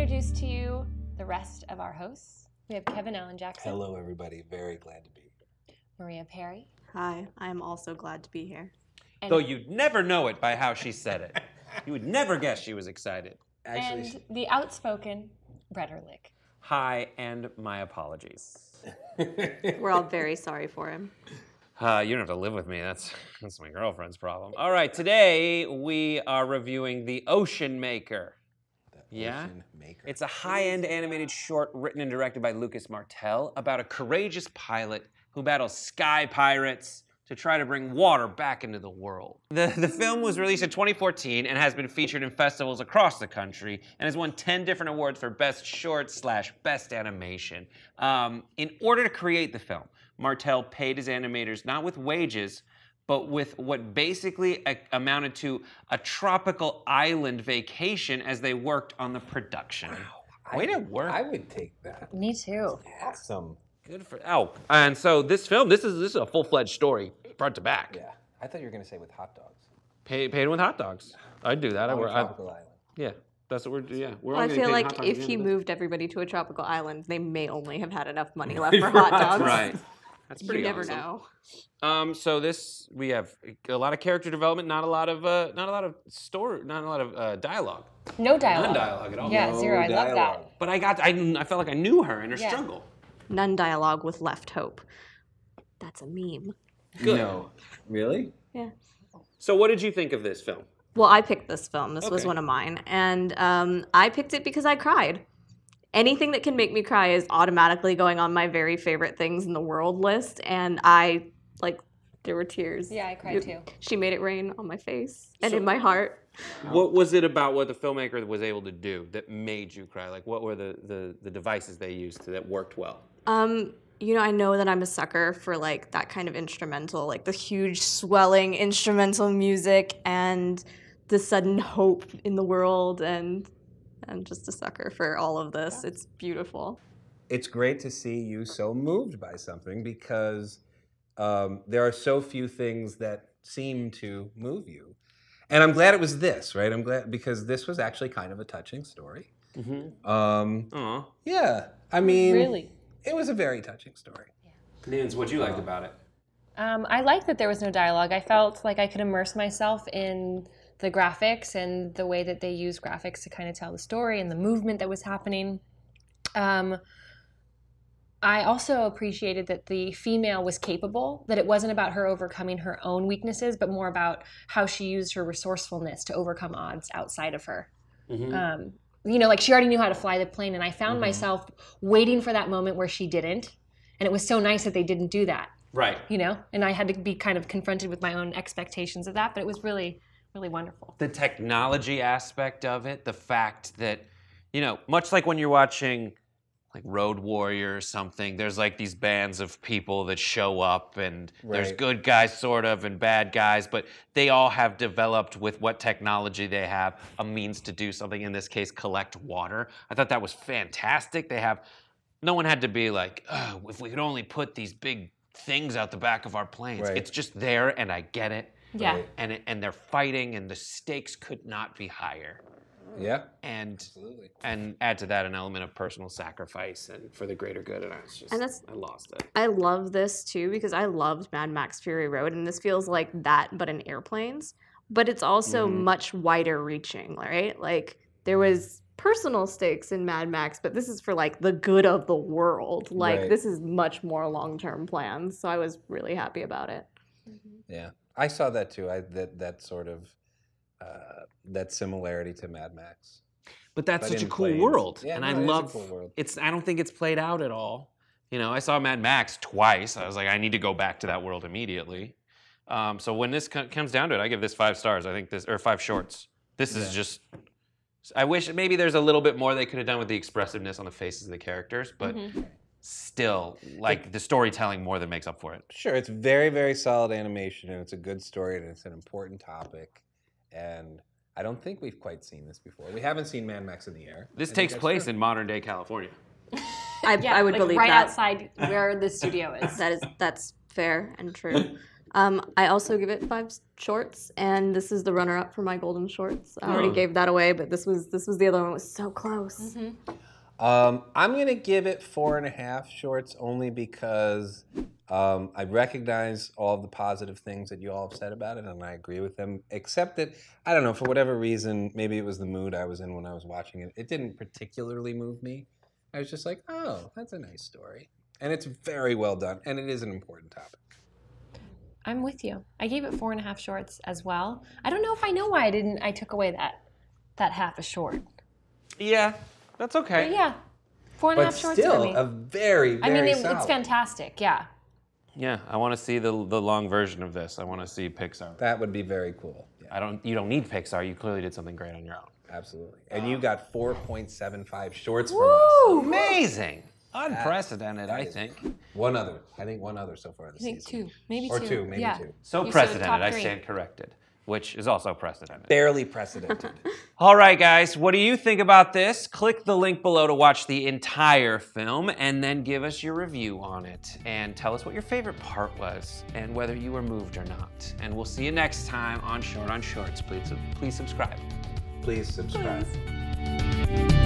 introduce to you the rest of our hosts. We have Kevin Allen Jackson. Hello, everybody. Very glad to be here. Maria Perry. Hi, I am also glad to be here. And Though you'd never know it by how she said it. You would never guess she was excited. Actually, and the outspoken Brett Erlich. Hi, and my apologies. We're all very sorry for him. You don't have to live with me. That's my girlfriend's problem. All right, today we are reviewing the OceanMaker. Yeah? OceanMaker. It's a high-end animated short written and directed by Lucas Martell about a courageous pilot who battles sky pirates to try to bring water back into the world. The film was released in 2014 and has been featured in festivals across the country and has won 10 different awards for Best Short / Best Animation. In order to create the film, Martell paid his animators not with wages, but with what basically amounted to a tropical island vacation as they worked on the production. Wow. Way to work. I would take that. Me too. Awesome. Good for and so this film, this is a full-fledged story, front to back. Yeah. I thought you were going to say with hot dogs. Paid with hot dogs. I'd do that. On a tropical island. Yeah, that's what we're doing. Yeah, we're Well, all I feel like if he moved everybody to a tropical island, they may only have had enough money left for hot dogs. Right. That's pretty You never awesome. know. So we have a lot of character development, not a lot of story, not a lot of dialogue. No dialogue. None dialogue at all. Yeah, No zero. I love dialogue. that. But I felt like I knew her and her Yeah. struggle. None dialogue with left hope. That's a meme. Good. No. Really? Yeah. So what did you think of this film? Well, I picked this film. This was Okay. one of mine. And I picked it because I cried. Anything that can make me cry is automatically going on my very favorite things in the world list. And there were tears. Yeah, I cried too. She made it rain on my face and in my heart. What was it about what the filmmaker was able to do that made you cry? Like, what were the devices they used that worked well? I know that I'm a sucker for like that kind of instrumental, like the huge swelling instrumental music and the sudden hope in the world, and I'm just a sucker for all of this. It's beautiful. It's great to see you so moved by something because there are so few things that seem to move you. And I'm glad it was this, right? I'm glad because this was actually kind of a touching story. Aw. Yeah. I mean, Really? it was a very touching story. Nunes, what you liked about it? I liked that there was no dialogue. I felt like I could immerse myself in the graphics and the way that they use graphics to kind of tell the story and the movement that was happening. I also appreciated that the female was capable, that it wasn't about her overcoming her own weaknesses, but more about how she used her resourcefulness to overcome odds outside of her. Like she already knew how to fly the plane, and I found myself waiting for that moment where she didn't. And it was so nice that they didn't do that. Right. And I had to be kind of confronted with my own expectations of that, but it was really, really wonderful. The technology aspect of it, the fact that, much like when you're watching like Road Warrior or something, there's like these bands of people that show up and there's Right. good guys sort of and bad guys, but they all have developed with what technology they have a means to do something, in this case, collect water. I thought that was fantastic. No one had to be like, oh, if we could only put these big things out the back of our planes. Right. It's just there and I get it. Yeah. Right. And they're fighting and the stakes could not be higher. Yeah. And Absolutely. and add to that an element of personal sacrifice and for the greater good, and I lost it. I love this too because I loved Mad Max Fury Road, and this feels like that but in airplanes. But it's also much wider reaching, right? Like there was personal stakes in Mad Max, but this is for like the good of the world. Like Right. this is much more long-term plans. So I was really happy about it. Yeah. I saw that too. That sort of that similarity to Mad Max. But that's But such a in cool planes. world, Yeah, and no, I it is a love. cool world. I don't think it's played out at all. I saw Mad Max twice. I was like, I need to go back to that world immediately. So when this comes down to it, I give this 5 stars. I think or 5 shorts. This is just. I wish maybe there's a little bit more they could have done with the expressiveness on the faces of the characters, but still, like the storytelling more than makes up for it. Sure, it's very, very solid animation, and it's a good story, and it's an important topic. And I don't think we've quite seen this before. We haven't seen Mad Max in the air. This I think takes that's place true. in modern day California. I would like believe right that. outside where the studio is. That's fair and true. I also give it 5 shorts, and this is the runner-up for my golden shorts. I already gave that away, but this was the other one. It was so close. I'm gonna give it 4.5 shorts only because I recognize all the positive things that you all have said about it, and I agree with them. Except that I don't know, for whatever reason, maybe it was the mood I was in when I was watching it. It didn't particularly move me. I was just like, oh, that's a nice story, and it's very well done, and it is an important topic. I'm with you. I gave it 4.5 shorts as well. I don't know if I know why I took away that half a short. Yeah, that's okay. But yeah, 4.5 shorts for me. Still, a very, very solid. It's fantastic. Yeah. Yeah, I want to see the long version of this. I want to see Pixar. That would be very cool. Yeah. You don't need Pixar. You clearly did something great on your own. Absolutely. And you got 4.75 shorts from us. Amazing. Unprecedented, I think. One other. I think one other so far this season. Two. Maybe or two. two, maybe yeah. two. So You said precedented, top I 3. stand corrected, which is also precedented. Barely precedented. All right, guys, what do you think about this? Click the link below to watch the entire film and then give us your review on it. And tell us what your favorite part was and whether you were moved or not. And we'll see you next time on Short on Shorts. Please subscribe. Please subscribe. Please.